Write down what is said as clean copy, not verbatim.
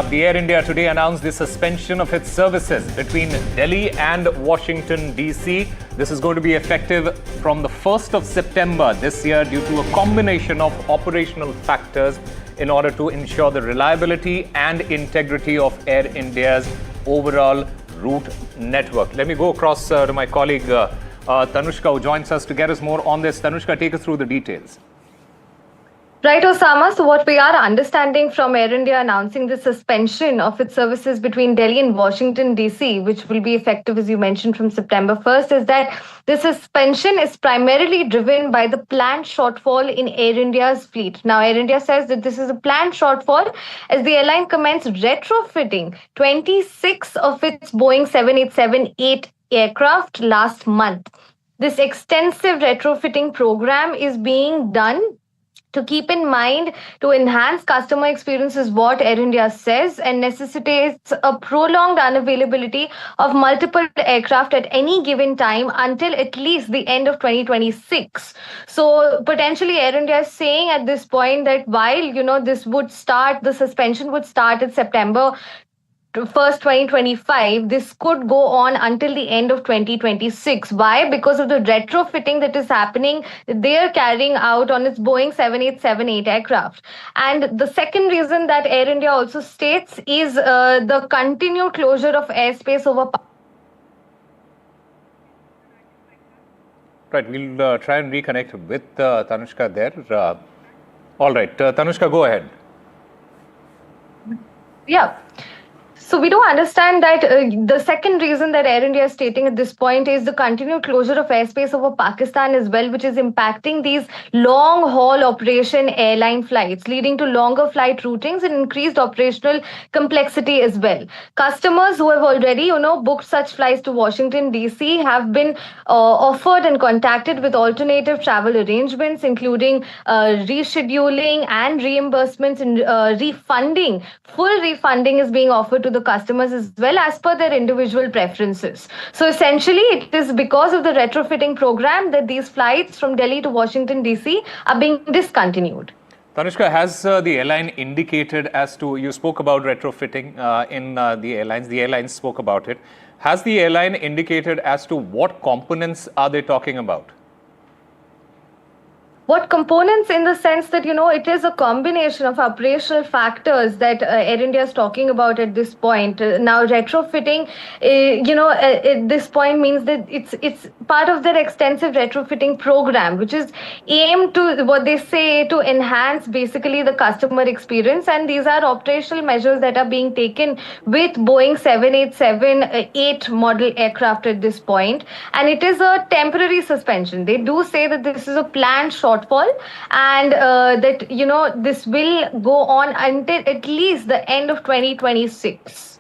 The Air India today announced the suspension of its services between Delhi and Washington, D.C. This is going to be effective from the 1st of September this year due to a combination of operational factors in order to ensure the reliability and integrity of Air India's overall route network. Let me go across to my colleague Tanushka, who joins us to get us more on this. Tanushka, take us through the details. Right, Osama. So what we are understanding from Air India announcing the suspension of its services between Delhi and Washington, D.C., which will be effective, as you mentioned, from September 1st, is that the suspension is primarily driven by the planned shortfall in Air India's fleet. Now, Air India says that this is a planned shortfall as the airline commenced retrofitting 26 of its Boeing 787-8 aircraft last month. This extensive retrofitting program is being done to keep in mind to enhance customer experience is what Air India says, and necessitates a prolonged unavailability of multiple aircraft at any given time until at least the end of 2026. So potentially Air India is saying at this point that while this would start, the suspension would start in September 1st, 2025, this could go on until the end of 2026. Why? Because of the retrofitting that is happening, they are carrying out on its Boeing 787-8 aircraft. And the second reason that Air India also states is the continued closure of airspace over. Right, we'll try and reconnect with Tanushka there. All right, Tanushka, go ahead. Yeah. So we do understand that the second reason that Air India is stating at this point is the continued closure of airspace over Pakistan as well, which is impacting these long-haul operation airline flights, leading to longer flight routings and increased operational complexity as well. Customers who have already, booked such flights to Washington, D.C. have been offered and contacted with alternative travel arrangements, including rescheduling and reimbursements and refunding. Full refunding is being offered to the customers as well as per their individual preferences. So essentially, it is because of the retrofitting program that these flights from Delhi to Washington, D.C. are being discontinued. Tanushka, has the airline indicated as to, you spoke about retrofitting in the airlines spoke about it. Has the airline indicated as to what components are they talking about? What components, in the sense that, it is a combination of operational factors that Air India is talking about at this point. Now, retrofitting, at this point means that it's part of their extensive retrofitting program, which is aimed to, what they say, to enhance basically the customer experience. And these are operational measures that are being taken with Boeing 787-8 model aircraft at this point. And it is a temporary suspension. They do say that this is a planned shortfall, and that this will go on until at least the end of 2026.